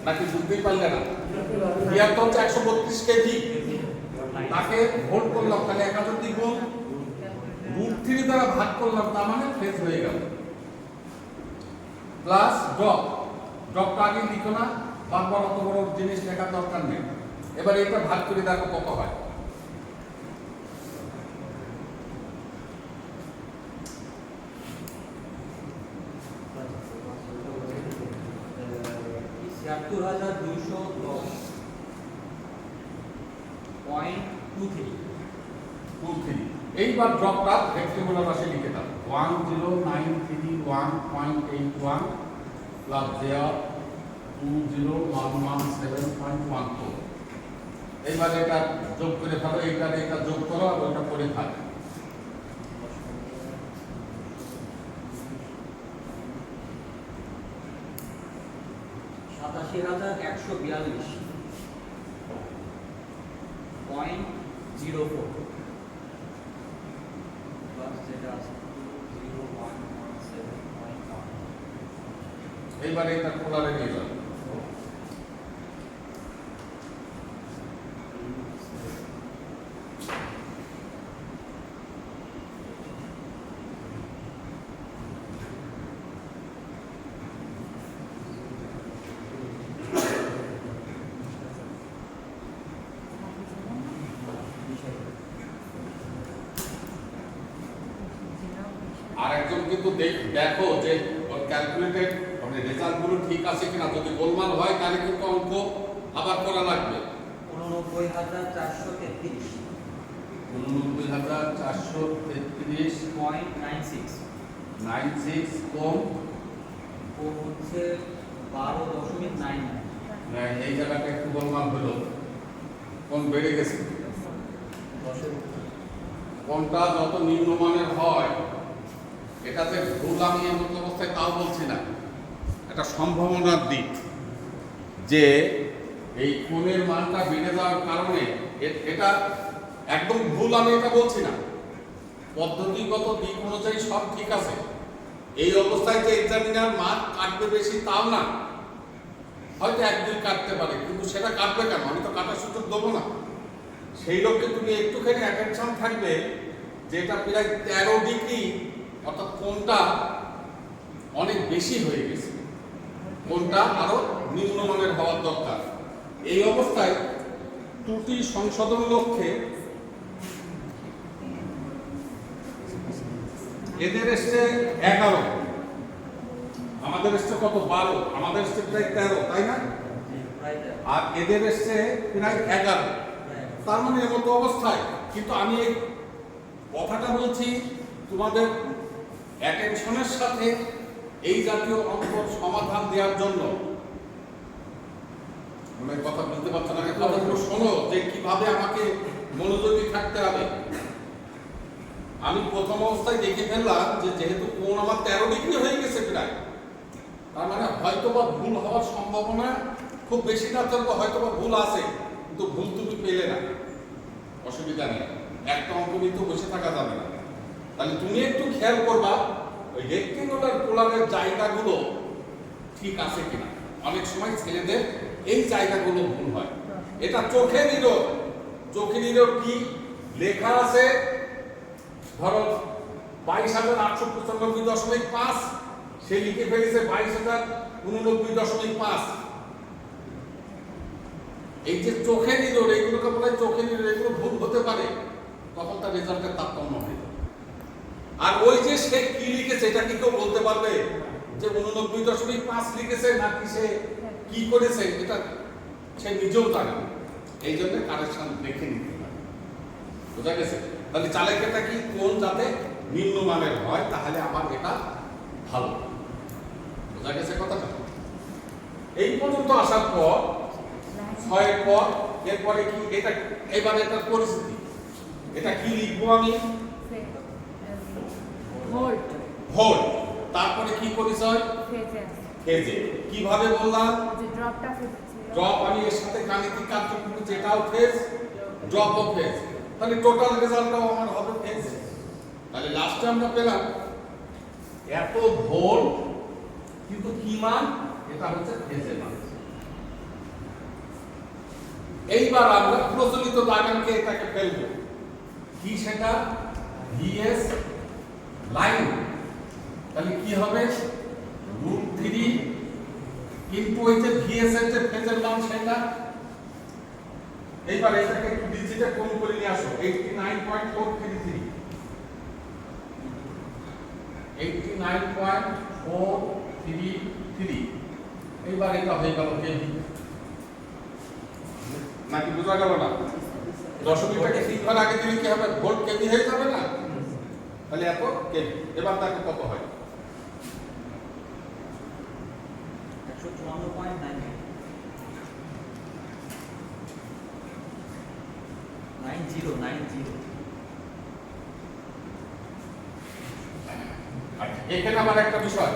নাকি? বুঝতেই পারলে না? ভিআর তো হচ্ছে 132 কেজি, তাকে ভোল্ট করলাম, তাহলে 1000 গুণ √3 দ্বারা ভাগ করলাম, তার মানে ফেজ হয়ে গেল। প্লাস ড্রপ, ড্রপটা আগে লিখো না, বারবার অত বড় জিনিস লেখার দরকার নেই। এবার এটা ভাগ করে দেখো কত হয়। এইবার ড্রপটা ভেক্টর রাশি লিখে দাও। 10931.81 প্লাস 201117.14। এইবার এটা যোগ করে ফেলো, এটা যোগ করো আর ওটা করে থাকো। 87,142.04 প্লাস যেটা আছে 0117.1। এইবার এটা কোলারে নিয়ে যাও। আরেকজন কিন্তু দেখো যে ক্যালকুলেটেড মানে রেজাল্ট গুলো ঠিক আছে কিনা। যদি গোলমাল হয় তাহলে কিন্তু অঙ্ক আবার করা লাগবে। 89,433 89,433.96 কম ও হচ্ছে 12.99। এই জায়গাটা একটু গোলমাল হলো, কোন বেড়ে গেছে। কোনটা যত নিম্নমানের হয়, এটাতে ভুল আমি এমন অবস্থায় তাও বলছি না, এটা সম্ভাবনার দিক যে এই কোণের মানটা বেড়ে যাওয়ার কারণে এটা একদম ভুল আমি এটা বলছি না। পদ্ধতিগত দিক অনুযায়ী সব ঠিক আছে। এই অবস্থায় যে এক্সামিনার মার্ক কাটবে বেশি তাও না, হয়তো 1-2 কাটতে পারে, কিন্তু সেটা কাটবে কেন? আমি তো কাটার সুযোগ দেবো না। সেই লোককে তুমি একটুখানি অ্যাটেনশন থাকবে যে এটা প্রায় 13 ডিগ্রি, অর্থাৎ কোনটা অনেক বেশি হয়ে গেছে, কোনটা আরো নিম্নমানের হওয়ার দরকার। এই অবস্থায় ত্রুটি সংশোধন লক্ষ্যে এদের এসছে 11, আমাদের এসছে কত? 12, আমাদের এসছে প্রায় 13, তাই না? আর এদের এসছে প্রায় 11। তার মানে এমতো অবস্থায় কিন্তু আমি এই কথাটা বলছি তোমাদের অ্যাটেনশনের সাথে এই জাতীয় অঙ্কর সমাধান দেওয়ার জন্য। মানে কথা বুঝতে পারছো না? কথাগুলো শোনো যে কিভাবে আমাকে মনোযোগী থাকতে হবে। আমি প্রথম অবস্থায় দেখে ফেললাম যে যেহেতু কোণ আমার 13 ডিগ্রি হয়ে গেছে প্রায়, তার মানে হয়তোবা ভুল হওয়ার সম্ভাবনা খুব বেশি না থাকবে, হয়তোবা ভুল আছে, কিন্তু ভুল তুমি পেলে না, অসুবিধা নেই। একটা অঙ্ক নিয়ে তো বসে থাকা যাবে না। তাহলে তুমি একটু খেয়াল করবা ওই রেক্টেঙ্গুলার পোলারের জায়গাগুলো ঠিক আছে কিনা। অনেক সময় ছেলেদের এই জায়গাগুলো ভুল হয়। এটা চোখে নিরোধ। চোখে নিরোধ কি লেখা আছে? ধরো 22,895.5, সে লিখে ফেলেছে 22,089.5। এই যে চোখের ইঁদুর, এইগুলোকে বলে চোখের ইঁদুর, এগুলো ভুল হতে পারে, তখন তার রেজাল্টের তারতম্য হয়ে যাবে। আর ওই যে সে কি লিখেছে এটা কি কেউ বলতে পারবে যে 89.5 লিখেছে নাকি সে কি করেছে, এটা সে নিজেও জানে না। এই জন্য কারেকশন দেখে নিতে পারে। বোঝা গেছে? তাহলে চালাকিটা কি কোন যাতে নিম্নমানের হয়, তাহলে আমার এটা ভালো। বোঝা গেছে কথাটা? এই পর্যন্ত আসার পর 6 পর এরপরে কি এটা, এবারে এটার পরিস্থিতি, এটা কি লিখবো আমি? Volt volt. তারপরে কি পরিচয়? ফেজে ফেজে। কিভাবে বললাম? যে ড্রপটা ফেজে ছিল ড্রপ, আমি এর সাথে গাণিতিক কার্যক্রম যেটাও ফেজ, ড্রপও ফেজ, তাহলে টোটাল রেজাল্টটাও আমার হবে ফেজ। তাহলে লাস্টে আমরা পেলাম এত ভোল্ট, কিন্তু কি মান? এটা হচ্ছে ফেজের মান। এইবার আমরা প্রচলিত দাগানকে এটাকে ফেলবো কি, সেটা ভিএস লাইন। তাহলে কি হবে? √3 কিন্তু ওই যে ভিএস এর যে ফেজের মান সেটা। এইবার এটাকে একটু ডিজিটে কম করে নিয়ে আসো, 89.433, 89.433। এইবার এটা হয়ে গেল কেভি, নাকি বোঝা গেল না? দশমিকটাকে শিখবার আগে দিলে কি হবে? ভোল্ট কেভি হয়ে যাবে না? তাহলে এত কেভি। এবার দেখো কত হয়। 154.90 আচ্ছা, এখানে আবার একটা বিষয়,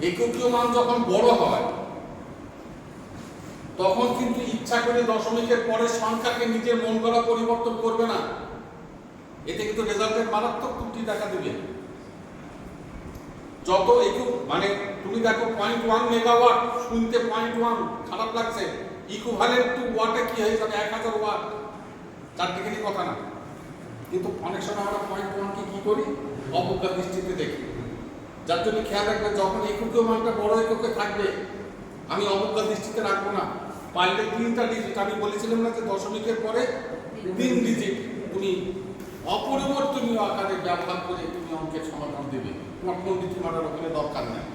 এককীয় মান যখন বড় হয় তখন কিন্তু ইচ্ছা করে দশমিকের পরের সংখ্যাকে নিজের মন গড়া পরিবর্তন করবে না। এতে কিন্তু রেজাল্টের মারাত্মক ত্রুটি দেখা দেবে। যত একক মানে তুমি দেখো 0.1 মেগাওয়াট, শুনতে 0.1 খারাপ লাগছে, ইকুইভ্যালেন্ট টু ওয়াটে কি হয়ে যাবে? 1000 ওয়াট। চারদিকে কথা না, কিন্তু অনেক সময় আমরা 0.1 কে কি করি? অবজ্ঞা দৃষ্টিতে দেখি। যার জন্য খেয়াল রাখবেন, যখন এককীয় মানটা বড় এককে থাকবে আমি অবজ্ঞা দৃষ্টিতে রাখবো না। পারলে 3টা ডিজিট, আমি বলেছিলাম না যে দশমিকের পরে 3 ডিজিট তুমি অপরিবর্তনীয় আকারে ব্যবহার করে তুমি অঙ্কের সমাধান দেবে, তোমার পণ্ডিত মারার ওখানে দরকার নেই।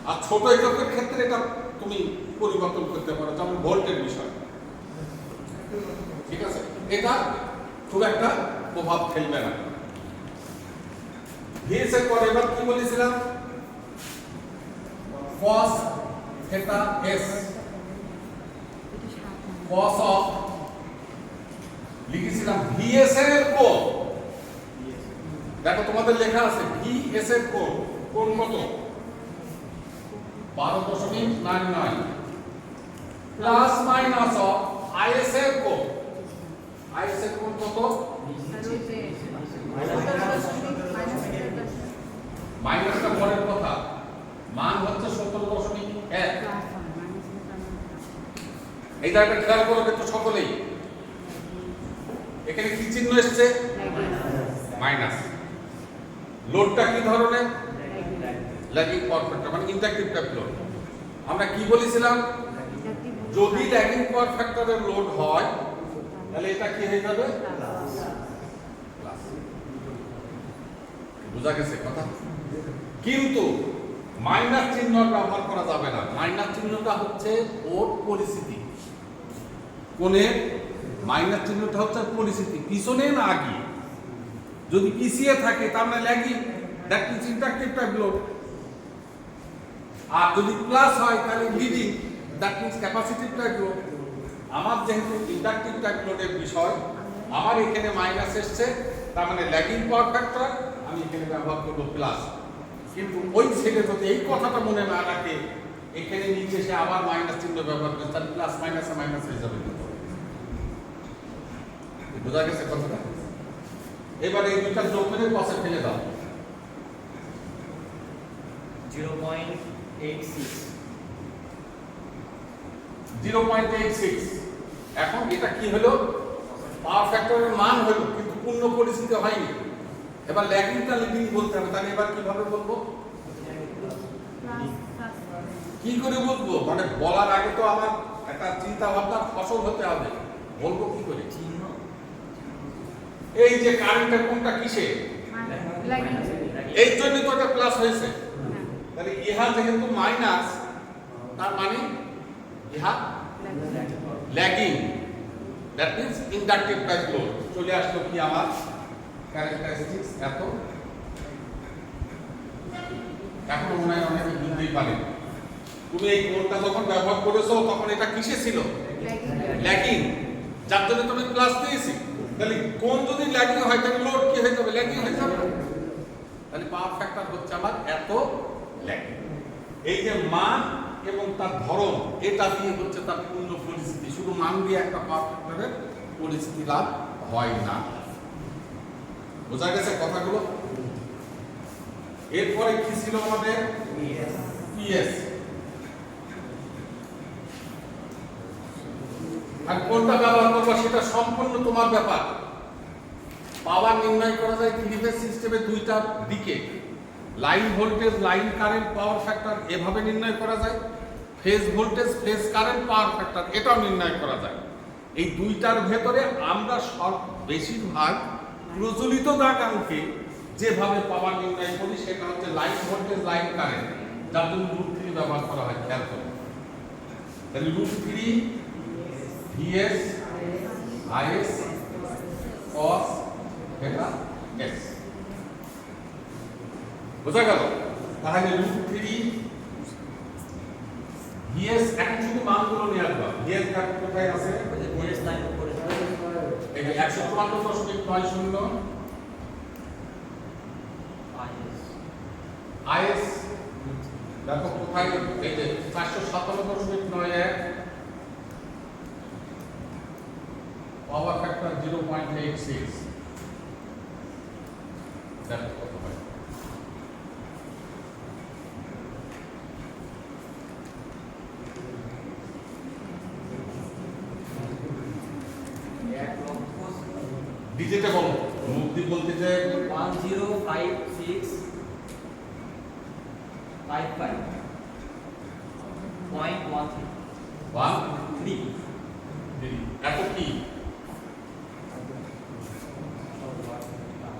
আর ছোট এককের ক্ষেত্রে এটা তুমি পরিবর্তন করতে পারো, যেমন ভোল্টের বিষয়। ঠিক আছে? এটা খুব একটা প্রভাব ফেলবে না। ভিএস এর পরে এবার কি বলেছিলাম? cos theta s, cos of লিখেছিলাম ভিএস এর কোণ। দেখো তোমাদের লেখা আছে ভিএস এর কোণ, কোণ কত? 12.99 প্লাস মাইনাস অফ আইএস এর কোণ। আইএস এর কোণ কত? মাইনাসটা পরের কথা, মান হচ্ছে 17.1। এই জায়গাটা খেয়াল করো কিন্তু সকলেই, এখানে কি চিহ্ন এসছে? মাইনাস। লোডটা কি ধরনের? ল্যাগিং পাওয়ার ফ্যাক্টর, মানে ইন্ডাকটিভ টাইপ লোড। আমরা কি বলেছিলাম? যদি ল্যাগিং পাওয়ার ফ্যাক্টরের লোড হয় তাহলে এটা কি হয়ে যাবে? বুঝা গেছে কথা? কিন্তু মাইনাস চিহ্ন ব্যবহার করা যাবে না। মাইনাস চিহ্নটা হচ্ছে ওর পরিস্থিতি, কোণের মাইনাস চিহ্নটা হচ্ছে পরিস্থিতি, পিছনে না আগে। যদি পিছিয়ে থাকে তার মানে lagging, that is inductive type load. আর যদি প্লাস হয় তাহলে leading, that means capacitive type load. আমার যেহেতু ইন্ডাকটিভ টাইপ লোডের বিষয়, আমার এখানে মাইনাস এসছে, তার মানে ল্যাগিং পাওয়ার ফ্যাক্টর, আমি এখানে ব্যবহার করবো প্লাস। কিন্তু ওই ছেলে যদি এই কথাটা মনে না রাখে, এখানে নিচে সে আবার মাইনাস চিহ্ন ব্যবহার করে, তাহলে প্লাস মাইনাসে মাইনাস হয়ে যাবে। বোঝা গেছে কথাটা? এবার এই দুইটা যোগ করে পাশে ফেলে দাও। 0.86 0.86। এখন এটা কি হলো? পাওয়ার ফ্যাক্টরের মান হলো, কিন্তু পূর্ণ পরিস্থিতি হয়নি। এবার ল্যাগিংটা লিডিং বলতে হবে। তাহলে এবার কিভাবে বলবো? কি করে বলবো? মানে বলার আগে তো আমার একটা চিন্তা ভাবনার ফসল হতে হবে। বলবো কি করে? চিহ্ন এই যে কারেন্টের কোনটা কিসে, লাগিং এই জন্য তো এটা প্লাস হয়েছে। তাহলে ইহা যেহেতু মাইনাস, তার মানে ইহা lagging, that means inductive type load. চলে আসলো কি আমার ক্যারেক্টারিস্টিক্স এত। এখন মনে হয় অনেকে বুঝতেই পারে, তুমি এই কোডটা যখন ব্যবহার করেছো তখন এটা কিসে ছিল? ল্যাগিং, যার জন্য তুমি প্লাস দিয়েছি। তাহলে কোন যদি ল্যাগিং হয় তাহলে লোড কি হয়ে যাবে? ল্যাগিং হয়ে যাবে। তাহলে পাওয়ার ফ্যাক্টর হচ্ছে আমার এত ল্যাগিং। এই যে মান এবং তার ধরন, এটা দিয়ে হচ্ছে তার পূর্ণ পরিস্থিতি। শুধু মান দিয়ে একটা পাওয়ার ফ্যাক্টরের পরিস্থিতি লাভ হয় না। বোঝা গেছে কথাগুলো? এরপরে কি ছিল আমাদের? পিএস। আর কোনটা ব্যবহার করবো সেটা সম্পূর্ণ তোমার ব্যাপার। পাওয়ার নির্ণয় করা যায় থ্রি ফেজ সিস্টেমে দুইটা দিকে। Line voltage, line current, power factor এভাবে নির্ণয় করা যায়। Phase voltage, phase current, power factor এটাও নির্ণয় করা যায়। এই দুইটার ভেতরে আমরা বেশিরভাগ প্রচলিত দাগাঙ্কে যেভাবে পাওয়ার নির্ণয় করি সেটা হচ্ছে লাইন ভোল্টেজ, লাইন কারেন্ট, যার জন্য √3 ব্যবহার করা হয়। খেয়াল করুন, তাহলে √3 VS IS cos theta S। বোঝা গেল? তাহলে √3 VS, এখন শুধু মানগুলো নিয়ে আসবা। VS কোথায় আছে? ভোল্টেজ লাইন উপরে এই যে 154.90 IS দেখো কোথায়? এই যে 457.91, পাওয়ার ফ্যাক্টর 0.86। দেখো কত হয়। ডিজিটে বলো, মুক্তি বলতে যে 105655.13 এত কি?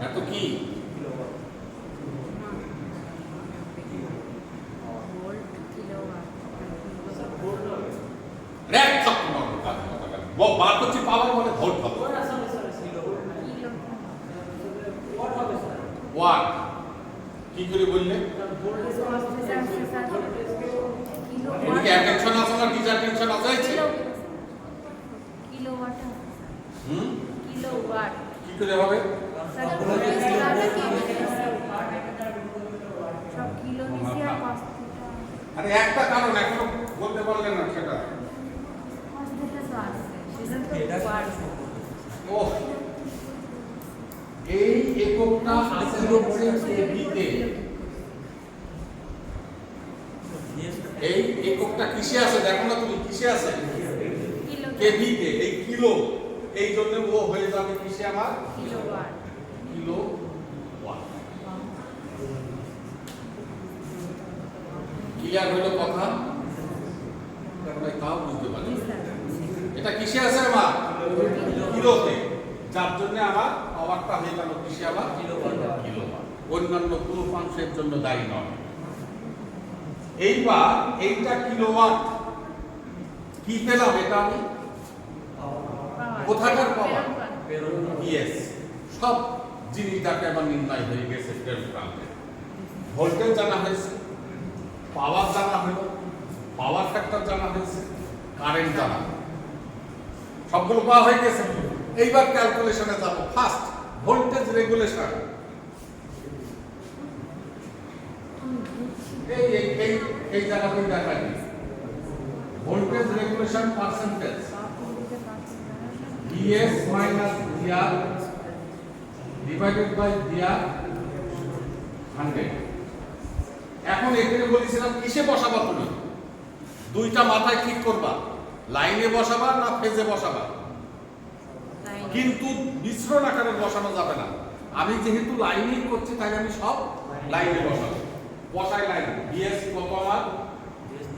এত কি? ভোল্ট কিলোওয়াট র্যাক থাকতো না কথা কথা বার করছি পাওয়ার মানে ভোল্ট হবে, ওয়াট কি করে বললে? এদিকে অ্যাটেনশন আছে না ডিসঅ্যাটেনশন আছে? কিলোওয়াট হুম, কিলোওয়াট কি করে হবে? সব কিলো নিচে আর cos theta আরে একটা কারণ এখনো বলতে পারলেন না সেটা। cos theta তো আছে সেজন্য এটা তো ওয়াট। ও এই এককটা আছে হচ্ছে কেভিতে। এই এককটা কিসে আছে দেখো না তুমি, কিসে আছে? কিলো কেভিতে। এই কিলো, এই জন্য ও হয়ে যাবে কিসে আমার? Kilowatt kilo watt. ক্লিয়ার হলো কথা? তাই তাও বুঝতে পারছি। এটা কিসে আছে আমার? কিলোতে, যার জন্য আমার পাওয়ারটা হয়ে গেল কিসে আমার? কিলোওয়াট। কিলোওয়াট। অন্যান্য কোনো ফাংশনের জন্য দায়ী নয়। এইবার এইটা কিলোওয়াট কি পেলাম? এটা আমি কোথাকার পাওয়ার? ইয়েস, সব জিনিসটাকে আমার নির্ণয় হয়ে গেছে। ভোল্টেজ জানা হয়েছে, পাওয়ার জানা হলো, পাওয়ার ফ্যাক্টর জানা হয়েছে, কারেন্ট জানা, সবগুলো পাওয়া হয়ে গেছে। এইবার ক্যালকুলেশনে যাব। First voltage regulation. এই এই এই এই জায়গাতেই দেখা যায় voltage regulation percentage VS minus VR divided by VR 100। এখন এখানে বলেছিলাম কিসে বসাবা তুমি? দুইটা মাথায় ঠিক করবা, লাইনে বসাবা না ফেজে বসাবা। কিন্তু মিশ্রণ আকারে বসানো যাবে না। আমি যেহেতু লাইনেই করছি তাই আমি সব লাইনে বসাবো। বসাই লাইন। VS কত আমার?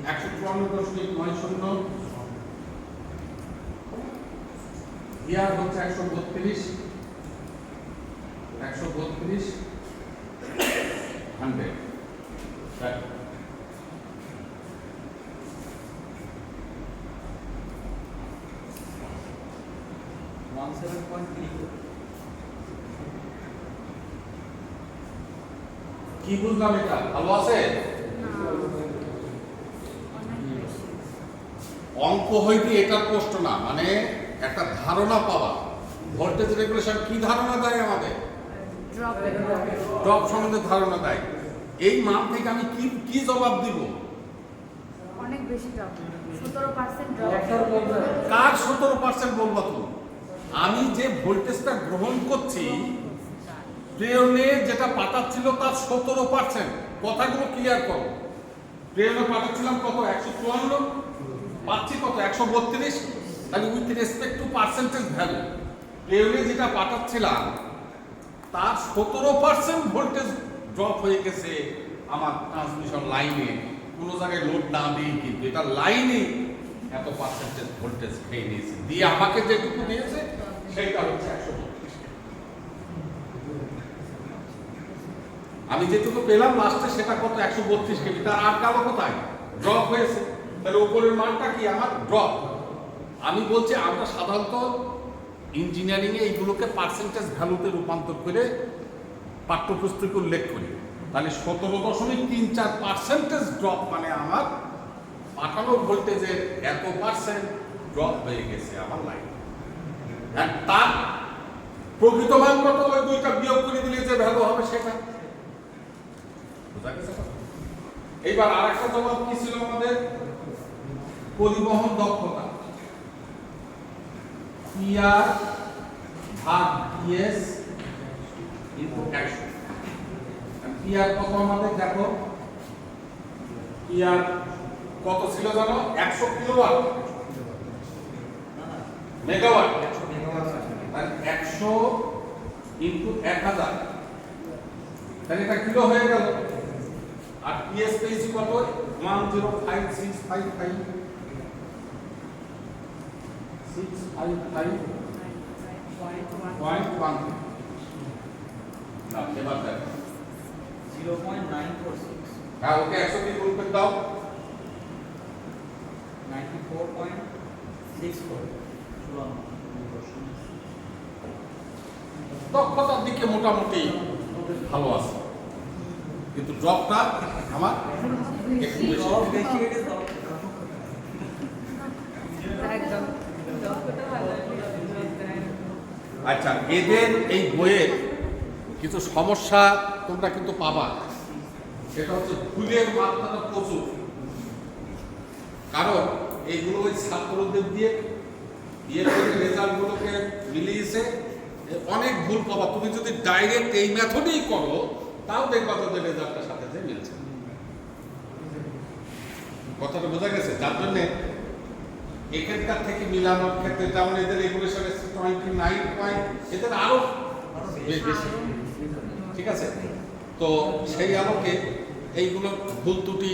154.90 ভিআর হচ্ছে 132 100 right. 17.34 কি বুঝলাম এটা ভালো আছে না অনেক বেশি অঙ্ক হইতে এটা প্রশ্ন না মানে একটা ধারণা পাওয়া ভোল্টেজ রেগুলেশন কি ধারণা দেয় আমাদের ড্রপ ড্রপ সম্বন্ধে ধারণা দেয় এই মান থেকে আমি কি কি জবাব দিব অনেক বেশি ড্রপ 17% ড্রপ কার 17% বলবো তুমি আমি যে ভোল্টেজটা গ্রহণ করছি প্রেরণে যেটা পাঠাচ্ছিল তার 17% কথাগুলো ক্লিয়ার করো প্রেরণে পাঠাচ্ছিলাম কত 154 পাচ্ছি কত 132 তাহলে with respect to percentage value প্রেরণে যেটা পাঠাচ্ছিলাম তার 17% ভোল্টেজ ড্রপ হয়ে গেছে আমার ট্রান্সমিশন লাইনে কোনো জায়গায় লোড না দিয়ে কিন্তু এটা লাইনে এত পার্সেন্টেজ ভোল্টেজ খেয়ে নিয়েছে দিয়ে আমাকে যেটুকু দিয়েছে সেইটা হচ্ছে 132 আমি যেটুকু পেলাম লাস্টে সেটা কত 132 কেবি তার আর কালো কোথায় ড্রপ হয়েছে তাহলে উপরের মানটা কি আমার ড্রপ আমি বলছি আমরা সাধারণত ইঞ্জিনিয়ারিং এ এইগুলোকে পার্সেন্টেজ ভ্যালুতে রূপান্তর করে পাঠ্যপুস্তকে উল্লেখ করি তাহলে 17.34% ড্রপ মানে আমার পাঠানো ভোল্টেজের এত পার্সেন্ট ড্রপ হয়ে গেছে আমার লাইন আর তার প্রকৃত মান কত ওই দুইটা বিয়োগ করে দিলে যে ভ্যালু হবে সেটা বোঝা গেছে এইবার আরেকটা জবাব কি ছিল আমাদের পরিবহন দক্ষতা PR ভাগ PS ইনটু 100 PR কত আমাদের দেখো PR কত ছিল জানো 100 কিলোওয়াট মেগাওয়াট 100 মেগাওয়াট আর 100 ইনটু 1000 তাহলে এটা কিলো হয়ে গেল আর PS পেয়েছি কত 105655655 0.1 না এবার দেখো 0.946 হ্যাঁ ওকে 100 দিয়ে গুণ করে দাও 94.64 দক্ষতার দিকে মোটামুটি ভালো আছে কিন্তু ড্রপটা আমার একটু বেশি সব বেশি হয়ে গেছে একদম ড্রপটা ভালো আচ্ছা এদের এই বইয়ের কিছু সমস্যা তোমরা কিন্তু পাবা সেটা হচ্ছে ভুলের মাত্রাটা প্রচুর কারণ এইগুলো ওই ছাত্রদের দিয়ে রেজাল্টগুলোকে মিলিয়েছে অনেক ভুল পাবা তুমি যদি ডাইরেক্ট এই মেথডেই করো তাও দেখবা তাদের রেজাল্টের সাথে যে মিলছে কথাটা বোঝা গেছে যার জন্য এখানকার থেকে মিলানোর ক্ষেত্রে যেমন এদের রেগুলেশন এসছে 29 পয়েন্ট এদের আরো বেশি ঠিক আছে তো সেই আলোকে এইগুলো ভুল ত্রুটি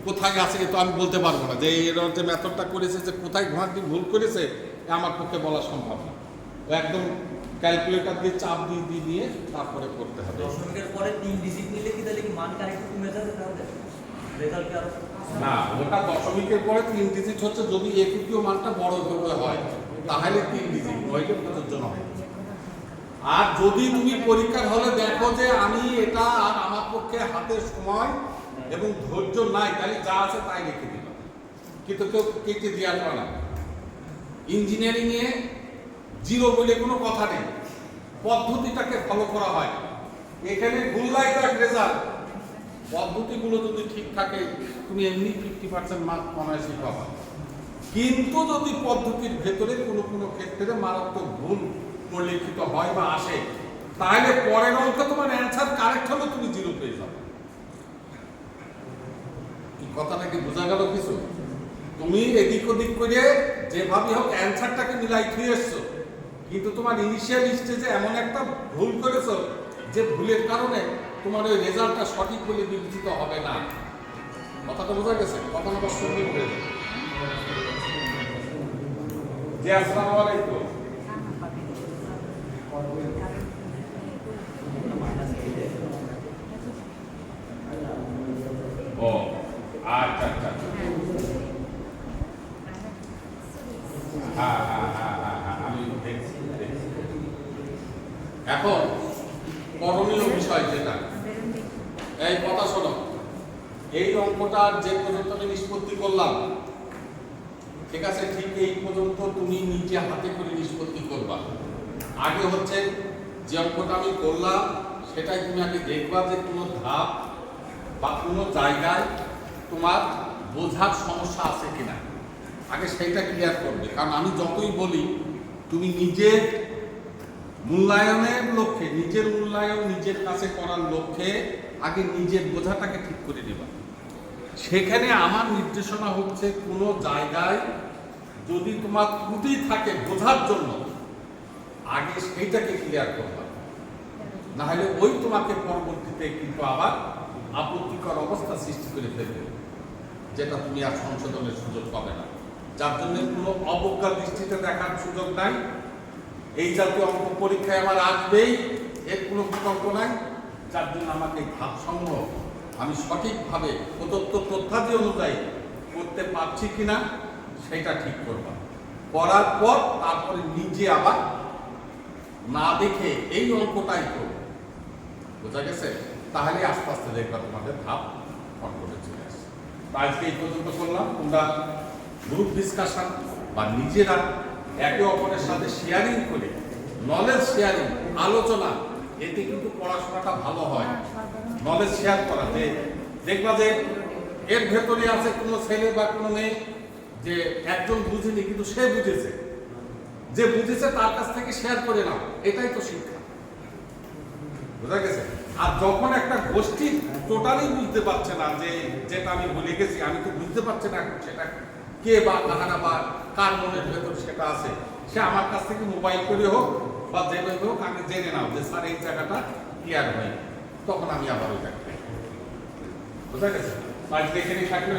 কোথায় আছে তো আমি বলতে পারবো না যে এর যে মেথডটা করেছে যে কোথায় ঘোড়াটি ভুল করেছে আমার পক্ষে বলা সম্ভব না ও একদম ক্যালকুলেটর দিয়ে চাপ দিয়ে দিয়ে তারপরে করতে হবে দশমিকের পরে 3 ডিজিট নিলে কি তাহলে কি মান কারেক্ট কমে যাবে তাহলে রেজাল্ট আর না ওটা দশমিকের পরে 3 ডিজিট হচ্ছে যদি এককীয় মানটা বড় ধরতে হয় তাহলে 3 ডিজিট নইলে প্রযোজ্য নয় আর যদি তুমি পরীক্ষার হলে দেখো যে আমি এটা আর আমার পক্ষে হাতে সময় এবং ধৈর্য নাই তাহলে যা আছে তাই রেখে দিলাম কিন্তু কেউ কেটে দেওয়ার পারে না ইঞ্জিনিয়ারিং এ জিরো বলে কোনো কথা নেই পদ্ধতিটাকে ফলো করা হয় এখানে ভুল লাইক রেজাল্ট পদ্ধতিগুলো যদি ঠিক থাকে তুমি এমনি 50% মার্ক অনায়াসে পাবা কিন্তু যদি পদ্ধতির ভেতরে কোনো কোনো ক্ষেত্রে মারাত্মক ভুল পরিলক্ষিত হয় বা আসে তাহলে পরের অঙ্কে তোমার অ্যান্সার কারেক্ট হলে তুমি জিরো পেয়ে যাবে কি কথাটা কি বোঝা গেল কিছু তুমি এদিক ওদিক করে যেভাবে হোক অ্যান্সারটাকে মিলাই দিয়ে এসছো কিন্তু তোমার ইনিশিয়াল স্টেজে এমন একটা ভুল করেছো যে ভুলের কারণে তোমার ওই রেজাল্টটা সঠিক বলে বিবেচিত হবে না কথাটা বোঝা গেছে কথা আমার শুনতে হয়ে যাবে জি আসসালামু আলাইকুম ও আচ্ছা আচ্ছা আচ্ছা। হ্যাঁ হ্যাঁ হ্যাঁ হ্যাঁ হ্যাঁ, আমি দেখছি দেখছি। এখন করণীয় বিষয় যেটা, এই কথা শোনো, এই অঙ্কটার যে পর্যন্ত আমি নিষ্পত্তি করলাম, ঠিক আছে, ঠিক এই পর্যন্ত তুমি নিজে হাতে করে নিষ্পত্তি করবা। আগে হচ্ছে যে অঙ্কটা আমি করলাম সেটাই তুমি আগে দেখবা যে কোনো ধাপ বা কোনো জায়গায় তোমার বোঝার সমস্যা আছে কিনা, আগে সেইটা ক্লিয়ার করবে। কারণ আমি যতই বলি, তুমি নিজের মূল্যায়নের লক্ষ্যে, নিজের মূল্যায়ন নিজের কাছে করার লক্ষ্যে আগে নিজের বোঝাটাকে ঠিক করে নেবা। সেখানে আমার নির্দেশনা হচ্ছে কোনো জায়গায় যদি তোমার ত্রুটি থাকে বোঝার জন্য, আগে সেইটাকে ক্লিয়ার করবা, না হলে ওই তোমাকে পরবর্তীতে কিন্তু আবার আপত্তিকর অবস্থা সৃষ্টি করে ফেলবে, যেটা তুমি আর সংশোধনের সুযোগ পাবে না। যার জন্য কোনো অবজ্ঞা দৃষ্টিতে দেখার সুযোগ নাই। এই জাতীয় অঙ্ক পরীক্ষায় আমার আসবেই, এর কোনো বিকল্প নাই। যার জন্য আমাকে ধাপসমূহ আমি সঠিকভাবে প্রদত্ত তথ্যাদি অনুযায়ী করতে পারছি কিনা সেটা ঠিক করবা। করার পর তারপরে নিজে আবার না দেখে এই অঙ্কটাই করবো, বোঝা গেছে? তাহলে আস্তে আস্তে দেখবা তোমাদের ধাপ কন্ট্রোলে চলে আসছে। আজকে এই পর্যন্ত করলাম। তোমরা গ্রুপ ডিসকাশন বা নিজেরা একে অপরের সাথে শেয়ারিং করে, নলেজ শেয়ারিং, আলোচনা, এতে কিন্তু পড়াশোনাটা ভালো হয়। নলেজ শেয়ার করা, যে দেখবা যে এর ভেতরে আছে কোনো ছেলে বা কোনো মেয়ে যে একজন বুঝেনি কিন্তু সে বুঝেছে, যে বুঝেছে তার কাছ থেকে শেয়ার করে নাও, এটাই তো শিক্ষা, বোঝা গেছে? আর যখন একটা গোষ্ঠী টোটালি বুঝতে পারছে না, যে যেটা আমি ভুলে গেছি, আমি তো বুঝতে পারছি না সেটা কে বা কাহারা বা কার মনের ভেতর সেটা আছে, সে আমার কাছ থেকে মোবাইল করে হোক বা যেভাবে হোক আগে জেনে নাও যে স্যার এই জায়গাটা ক্লিয়ার হয়, তখন আমি আবার ওইটা, বোঝা গেছে? আজকে এখানে থাকলে